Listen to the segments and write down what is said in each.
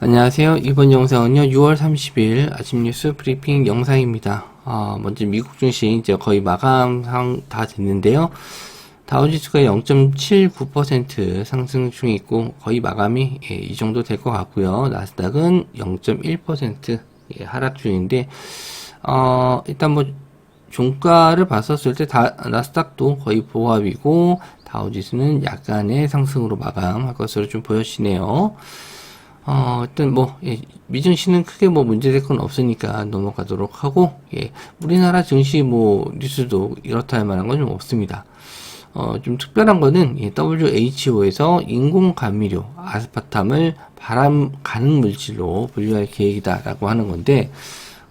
안녕하세요. 이번 영상은요, 6월 30일 아침 뉴스 브리핑 영상입니다. 먼저 미국 증시 이제 거의 마감상 다 됐는데요. 다우지수가 0.79% 상승 중에 있고, 거의 마감이 이 정도 될 것 같고요. 나스닥은 0.1% 하락 중인데, 일단 뭐, 종가를 봤었을 때 나스닥도 거의 보합이고, 다우지수는 약간의 상승으로 마감할 것으로 좀 보여지네요. 일단 뭐, 미증시는 크게 뭐 문제될 건 없으니까 넘어가도록 하고, 우리나라 증시 뭐, 뉴스도 이렇다 할 만한 건 좀 없습니다. 좀 특별한 거는, WHO에서 인공감미료, 아스파탐을 바람 가능 물질로 분류할 계획이다라고 하는 건데,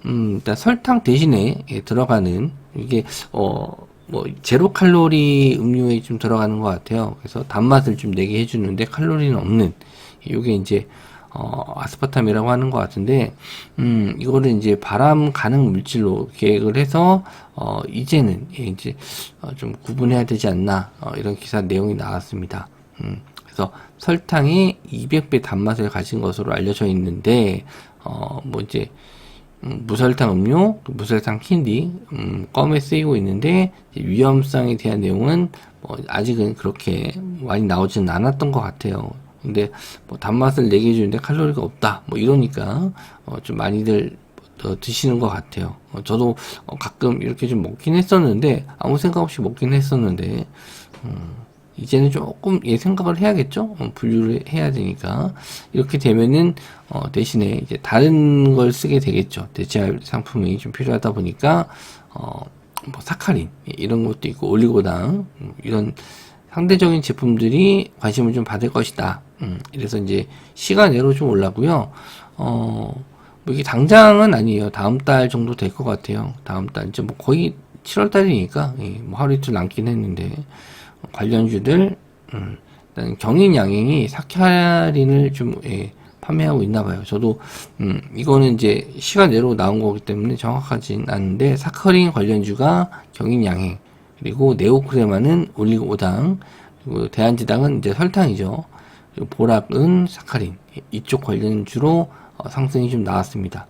일단 설탕 대신에 들어가는, 이게, 뭐, 제로 칼로리 음료에 좀 들어가는 것 같아요. 그래서 단맛을 좀 내게 해주는데 칼로리는 없는, 이게 이제, 아스파탐이라고 하는 것 같은데, 이거를 이제 바람 가능 물질로 계획을 해서, 이제는, 이제, 좀 구분해야 되지 않나, 이런 기사 내용이 나왔습니다. 그래서 설탕이 200배 단맛을 가진 것으로 알려져 있는데, 뭐 이제, 무설탕 음료, 무설탕 캔디, 껌에 쓰이고 있는데, 위험성에 대한 내용은, 뭐 아직은 그렇게 많이 나오지는 않았던 것 같아요. 근데 뭐 단맛을 내게 해주는데 칼로리가 없다 뭐 이러니까 좀 많이들 드시는 것 같아요. 저도 가끔 이렇게 좀 먹긴 했었는데 아무 생각 없이 먹긴 했었는데 이제는 조금 생각을 해야겠죠. 분류를 해야 되니까 이렇게 되면은 대신에 이제 다른 걸 쓰게 되겠죠. 대체할 상품이 좀 필요하다 보니까 뭐 사카린 이런 것도 있고 올리고당 이런 상대적인 제품들이 관심을 좀 받을 것이다. 이래서 이제 시간외로 좀 올라고요. 뭐 이게 당장은 아니에요. 다음 달 정도 될 것 같아요. 다음 달 이제 뭐 거의 7월 달이니까 뭐 하루 이틀 남긴 했는데 관련주들 일단 경인 양행이 사카린을 좀 판매하고 있나 봐요. 저도 이거는 이제 시간외로 나온 거기 때문에 정확하진 않은데 사카린 관련주가 경인 양행 그리고 네오크레마는 올리고당, 그리고 대한지당은 이제 설탕이죠. 그리고 보락은 사카린. 이쪽 관련주로 상승이 좀 나왔습니다.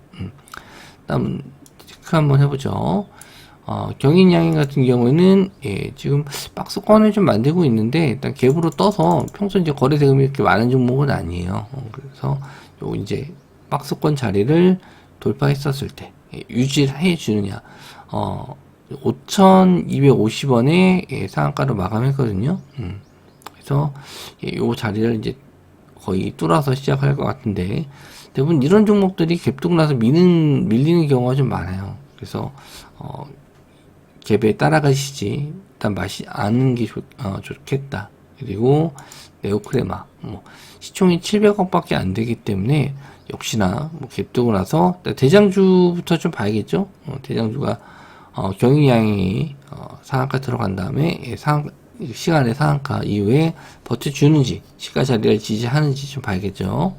다음 체크 한번 해보죠. 경인양행 같은 경우에는 지금 박스권을 좀 만들고 있는데 일단 갭으로 떠서 평소 이제 거래 대금이 이렇게 많은 종목은 아니에요. 그래서 요 이제 박스권 자리를 돌파했었을 때 유지해 주느냐. 5,250원에 상한가로 마감했거든요. 그래서 요 자리를 이제 거의 뚫어서 시작할 것 같은데 대부분 이런 종목들이 갭뚝 나서 밀리는 경우가 좀 많아요. 그래서 갭에 따라가시지 일단 맛이 아는 게 좋겠다. 그리고 네오크레마 뭐 시총이 700억밖에 안 되기 때문에 역시나 뭐 갭뚝을 나서 대장주부터 좀 봐야겠죠. 대장주가 경영량이 상한가 들어간 다음에 시간의 상한가 이후에 버텨주는지 시가 자리를 지지하는지 좀 봐야겠죠.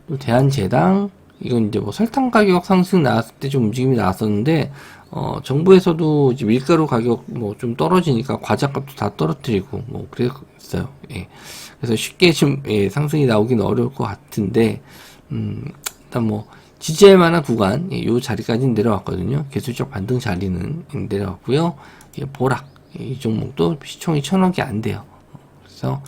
또 대한제당 이건 이제 뭐 설탕 가격 상승 나왔을 때 좀 움직임이 나왔었는데 정부에서도 이제 밀가루 가격 뭐 좀 떨어지니까 과자값도 다 떨어뜨리고 뭐 그랬어요. 그래서 쉽게 좀 상승이 나오긴 어려울 것 같은데 일단 뭐 지지할 만한 구간 요 자리까지는 내려왔거든요. 기술적 반등 자리는 내려왔고요. 보락 이 종목도 시총이 1,000억이 안 돼요. 그래서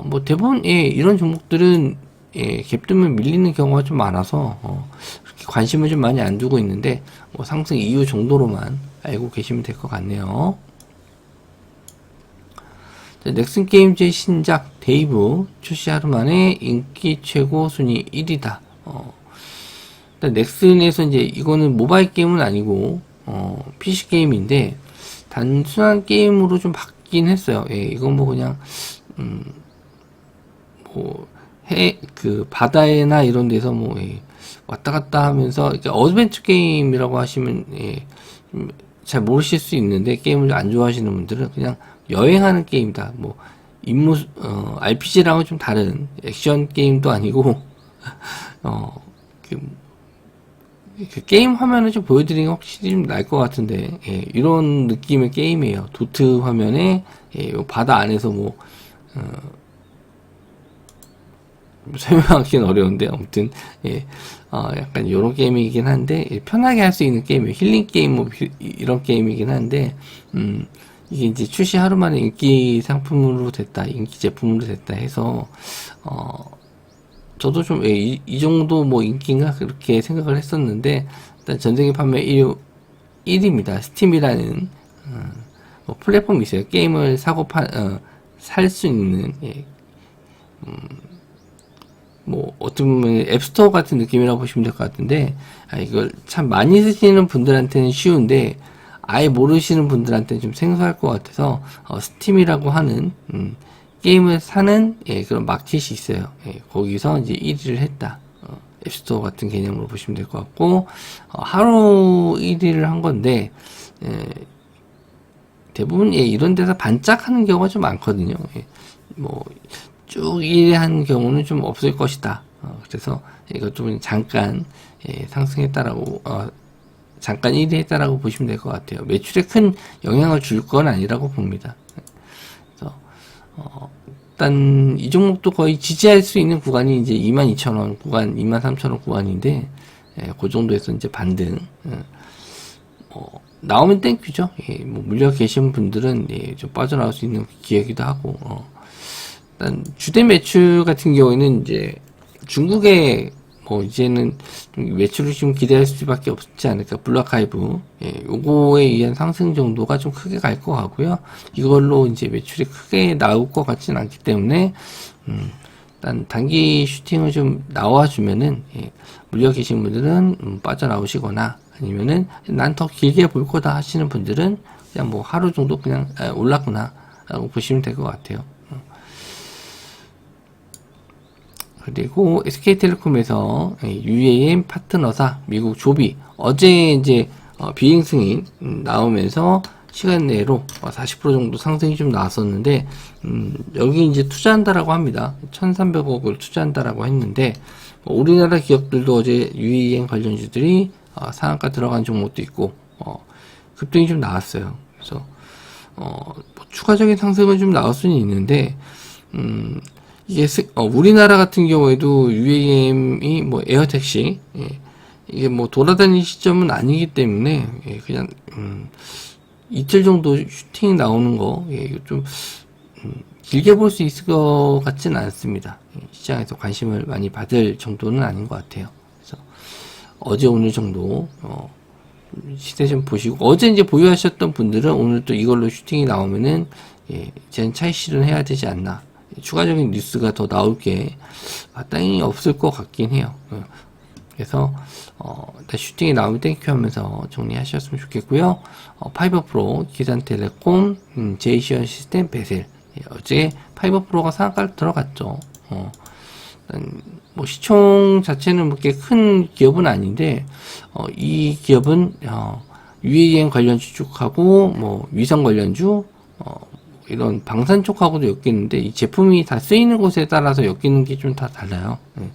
뭐 대부분 이런 종목들은 갭 뜨면 밀리는 경우가 좀 많아서 그렇게 관심을 좀 많이 안 두고 있는데 뭐 상승 이후 정도로만 알고 계시면 될 것 같네요. 자, 넥슨 게임즈의 신작 데이브 출시 하루 만에 인기 최고 순위 1위다. 넥슨에서 이제 이거는 모바일 게임은 아니고 PC 게임인데 단순한 게임으로 좀 바뀌긴 했어요. 이건 뭐 그냥 뭐 그 바다에나 이런 데서 뭐 왔다 갔다 하면서 이제 어드벤처 게임이라고 하시면 잘 모르실 수 있는데 게임을 안 좋아하시는 분들은 그냥 여행하는 게임이다. 뭐 임무 RPG랑은 좀 다른 액션 게임도 아니고 그 게임 화면을 좀 보여드리는 게 확실히 좀 나을 것 같은데 이런 느낌의 게임이에요. 도트 화면에 바다 안에서 뭐 설명하기는 어려운데, 아무튼, 예, 약간 요런 게임이긴 한데, 예, 편하게 할 수 있는 게임이에요. 힐링 게임, 뭐, 이런 게임이긴 한데, 이게 이제 출시 하루 만에 인기 상품으로 됐다, 인기 제품으로 됐다 해서, 저도 좀, 예, 이 정도 뭐 인기인가? 그렇게 생각을 했었는데, 일단 전세계 판매 1위입니다. 스팀이라는, 뭐 플랫폼이 있어요. 게임을 살 수 있는, 예, 뭐 어떻게 보면 앱스토어 같은 느낌이라고 보시면 될 것 같은데, 이걸 참 많이 쓰시는 분들한테는 쉬운데 아예 모르시는 분들한테는 좀 생소할 것 같아서 스팀이라고 하는 게임을 사는, 예, 그런 마켓이 있어요. 예, 거기서 이제 1위를 했다. 앱스토어 같은 개념으로 보시면 될 것 같고, 하루 1위를 한 건데, 예, 대부분, 예, 이런 데서 반짝하는 경우가 좀 많거든요. 예, 뭐 쭉 1위 한 경우는 좀 없을 것이다. 그래서 이것 좀 잠깐, 예, 상승했다라고, 잠깐 1위 했다라고 보시면 될 것 같아요. 매출에 큰 영향을 줄 건 아니라고 봅니다. 그래서 일단 이 종목도 거의 지지할 수 있는 구간이 이제 22,000원 구간, 23,000원 구간인데, 예, 그 정도에서 이제 반등. 나오면 땡큐죠. 예, 뭐 물려 계신 분들은, 예, 좀 빠져나올 수 있는 기회이기도 하고, 일단 주된 매출 같은 경우에는 이제 중국에 뭐 이제는 좀 매출을 좀 기대할 수밖에 없지 않을까. 블루아카이브, 예, 요거에 의한 상승 정도가 좀 크게 갈 것 같고요. 이걸로 이제 매출이 크게 나올 것 같지는 않기 때문에, 일단 단기 슈팅을 좀 나와주면은, 예, 물려 계신 분들은 빠져나오시거나, 아니면은 난 더 길게 볼 거다 하시는 분들은 그냥 뭐 하루 정도 그냥 올랐구나 라고 보시면 될 것 같아요. 그리고 SK텔레콤에서 UAM 파트너사 미국 조비, 어제 이제 비행 승인 나오면서 시간 내로 40% 정도 상승이 좀 나왔었는데, 여기 이제 투자한다라고 합니다. 1,300억을 투자한다라고 했는데, 우리나라 기업들도 어제 UAM 관련주들이 상한가 들어간 종목도 있고, 급등이 좀 나왔어요. 그래서 뭐 추가적인 상승은 좀 나올 수는 있는데, 이게 우리나라 같은 경우에도 UAM이 뭐 에어택시, 예, 이게 뭐 돌아다니는 시점은 아니기 때문에, 예, 그냥 이틀 정도 슈팅이 나오는 거, 예, 이거 좀 길게 볼 수 있을 것 같지는 않습니다. 시장에서 관심을 많이 받을 정도는 아닌 것 같아요. 그래서 어제 오늘 정도 시세 좀 보시고, 어제 이제 보유하셨던 분들은 오늘 또 이걸로 슈팅이 나오면은, 예, 이제는 차익 실현해야 되지 않나. 추가적인 뉴스가 더 나올 게 마땅히 없을 것 같긴 해요. 그래서 일단 슈팅이 나오면 땡큐 하면서 정리하셨으면 좋겠고요. 파이버 프로, 기산텔레콤, 제이시언 시스템, 베셀. 예, 어제 파이버 프로가 상한가를 들어갔죠. 뭐 시총 자체는 그렇게 큰 기업은 아닌데, 이 기업은 UAM 관련주 쪽하고 뭐 위성 관련주, 이런 방산 쪽하고도 엮이는데, 이 제품이 다 쓰이는 곳에 따라서 엮이는 게 좀 다 달라요. 예.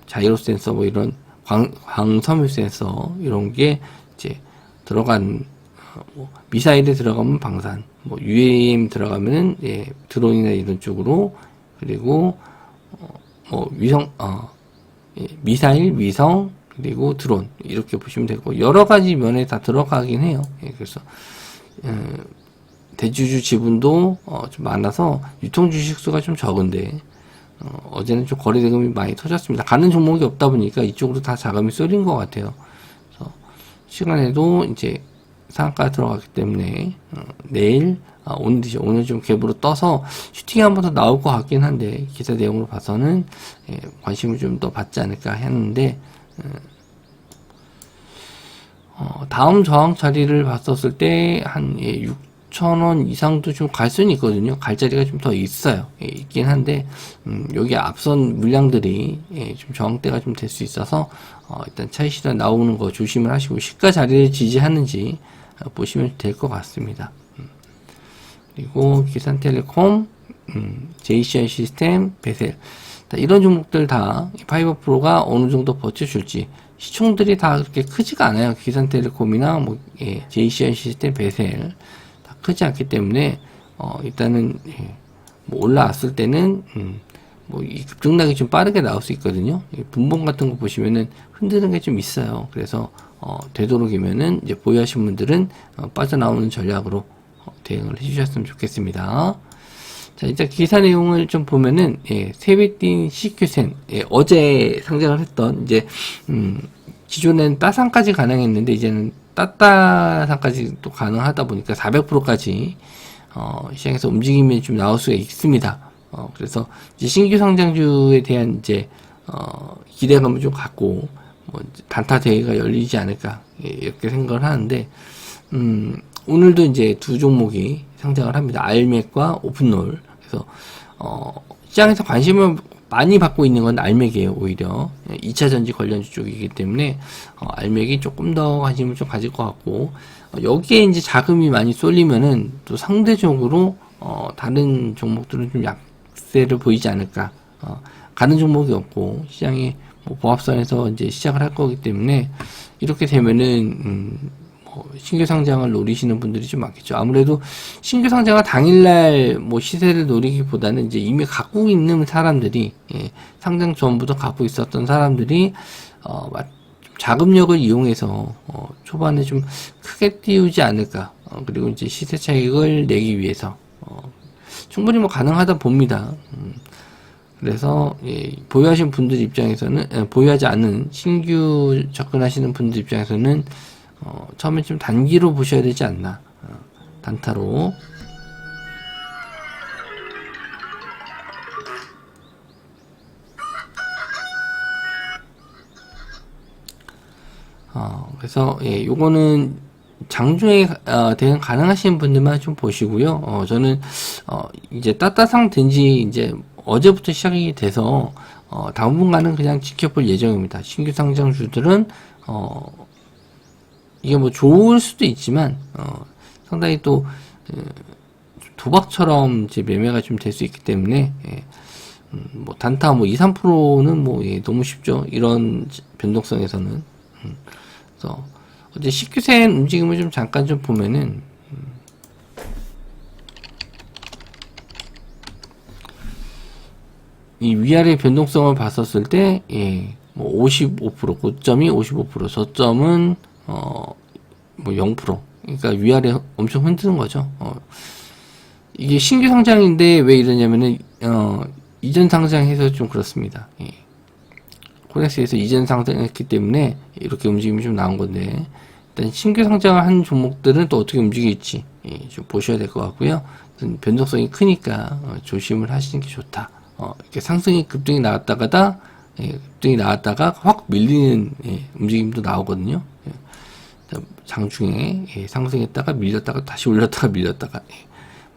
자이로 센서, 뭐 이런 광섬유 센서, 이런 게 이제 들어간, 뭐 미사일에 들어가면 방산, 뭐 UAM 들어가면은, 예, 드론이나 이런 쪽으로, 그리고 뭐 위성, 예, 미사일, 위성, 그리고 드론, 이렇게 보시면 되고, 여러 가지 면에 다 들어가긴 해요. 예, 그래서 대주주 지분도 좀 많아서 유통 주식수가 좀 적은데, 어제는 좀 거래 대금이 많이 터졌습니다. 가는 종목이 없다 보니까 이쪽으로 다 자금이 쏠린 것 같아요. 그래서 시간에도 이제 상한가 들어갔기 때문에 내일, 오늘 좀 갭으로 떠서 슈팅이 한 번 더 나올 것 같긴 한데, 기사 내용으로 봐서는, 예, 관심을 좀 더 받지 않을까 했는데, 다음 저항 자리를 봤었을 때 한 6,000원 이상도 좀 갈 수는 있거든요. 갈 자리가 좀 더 있어요. 예, 있긴 한데, 여기 앞선 물량들이, 예, 좀 저항대가 좀 될 수 있어서, 일단 차익 실현 나오는 거 조심을 하시고, 시가 자리를 지지하는지 보시면 될 것 같습니다. 그리고 기산텔레콤, 제이시언 시스템, 베셀. 이런 종목들 다 파이버 프로가 어느 정도 버텨줄지, 시총들이 다 그렇게 크지가 않아요. 기산텔레콤이나 뭐, 예, 제이시언 시스템, 베셀 다 크지 않기 때문에 일단은, 예, 뭐 올라왔을 때는 뭐 이 급등락이 좀 빠르게 나올 수 있거든요. 이 분봉 같은 거 보시면은 흔드는 게 좀 있어요. 그래서 되도록이면은 이제 보유하신 분들은 빠져나오는 전략으로 대응을 해주셨으면 좋겠습니다. 자, 이제 기사 내용을 좀 보면은, 세뱃띵 CQ센, 어제 상장을 했던, 이제, 기존엔 따상까지 가능했는데, 이제는 따따상까지 또 가능하다 보니까 400%까지, 시장에서 움직임이 좀 나올 수가 있습니다. 그래서, 이제 신규 상장주에 대한 이제, 기대감을 좀 갖고, 뭐, 단타 대회가 열리지 않을까, 이렇게 생각을 하는데, 오늘도 이제 두 종목이 상장을 합니다. 알맥과 오픈롤. 그래서 시장에서 관심을 많이 받고 있는 건 알맥이에요. 오히려 2차 전지 관련주 쪽이기 때문에 알맥이 조금 더 관심을 좀 가질 것 같고, 여기에 이제 자금이 많이 쏠리면은 또 상대적으로 다른 종목들은 좀 약세를 보이지 않을까. 가는 종목이 없고 시장이 뭐 보합선에서 이제 시작을 할 거기 때문에 이렇게 되면은 신규 상장을 노리시는 분들이 좀 많겠죠. 아무래도 신규 상장을 당일날 뭐 시세를 노리기보다는 이제 이미 갖고 있는 사람들이, 상장 전부터 갖고 있었던 사람들이 자금력을 이용해서 초반에 좀 크게 띄우지 않을까. 그리고 이제 시세 차익을 내기 위해서 충분히 뭐 가능하다 봅니다. 그래서 보유하신 분들 입장에서는, 보유하지 않은 신규 접근하시는 분들 입장에서는 처음에 좀 단기로 보셔야 되지 않나. 단타로. 그래서, 요거는 장중에 대응 가능하신 분들만 좀 보시고요. 저는, 이제 따따상 된지 이제 어제부터 시작이 돼서, 당분간은 그냥 지켜볼 예정입니다. 신규 상장주들은, 이게 뭐 좋을 수도 있지만 상당히 또 도박처럼 이제 매매가 좀 될 수 있기 때문에 뭐 단타 뭐 2, 3%는 뭐 너무 쉽죠. 이런 변동성에서는. 그래서 어제 CQ센 움직임을 좀 잠깐 좀 보면은 이 위아래 변동성을 봤었을 때 뭐 55%, 고점이 55%, 저점은 뭐 0%. 그러니까 위아래 엄청 흔드는 거죠. 이게 신규 상장인데 왜 이러냐면은 이전 상장해서 좀 그렇습니다. 코넥스에서 이전 상장했기 때문에 이렇게 움직임이 좀 나온 건데, 일단 신규 상장을 한 종목들은 또 어떻게 움직일지 좀 보셔야 될 것 같고요. 변동성이 크니까 조심을 하시는 게 좋다. 이렇게 상승이 급등이 나왔다가 확 밀리는 움직임도 나오거든요. 장중에 상승했다가 밀렸다가 다시 올렸다가 밀렸다가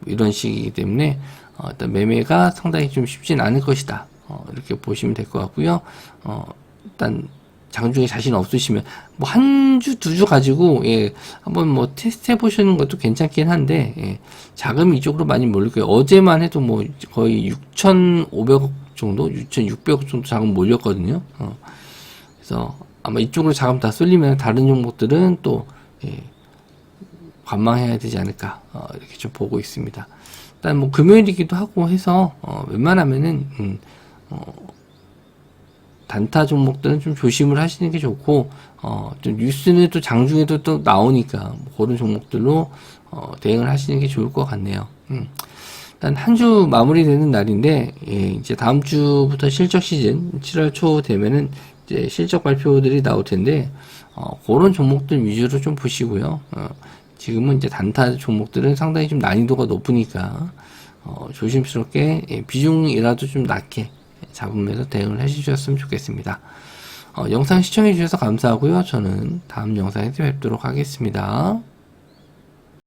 이런 식이기 때문에 일단 매매가 상당히 좀 쉽진 않을 것이다. 이렇게 보시면 될 것 같고요. 일단 장중에 자신 없으시면 뭐 한 주, 두 주 가지고 한번 뭐 테스트 해보시는 것도 괜찮긴 한데 자금이 이쪽으로 많이 몰릴 거예요. 어제만 해도 뭐 거의 6,500억 정도, 6,600억 정도 자금 몰렸거든요. 그래서 아마 이쪽으로 자금 다 쏠리면 다른 종목들은 또 관망해야 되지 않을까 이렇게 좀 보고 있습니다. 일단 뭐 금요일이기도 하고 해서 웬만하면은 단타 종목들은 좀 조심을 하시는 게 좋고 좀 뉴스는 또 장중에도 또 나오니까 뭐 그런 종목들로 대응을 하시는 게 좋을 것 같네요. 일단 한 주 마무리되는 날인데 이제 다음 주부터 실적 시즌 7월 초 되면은 이제 실적 발표들이 나올 텐데 그런 종목들 위주로 좀 보시고요. 지금은 이제 단타 종목들은 상당히 좀 난이도가 높으니까 조심스럽게 비중이라도 좀 낮게 잡으면서 대응을 해주셨으면 좋겠습니다. 영상 시청해 주셔서 감사하고요. 저는 다음 영상에서 뵙도록 하겠습니다.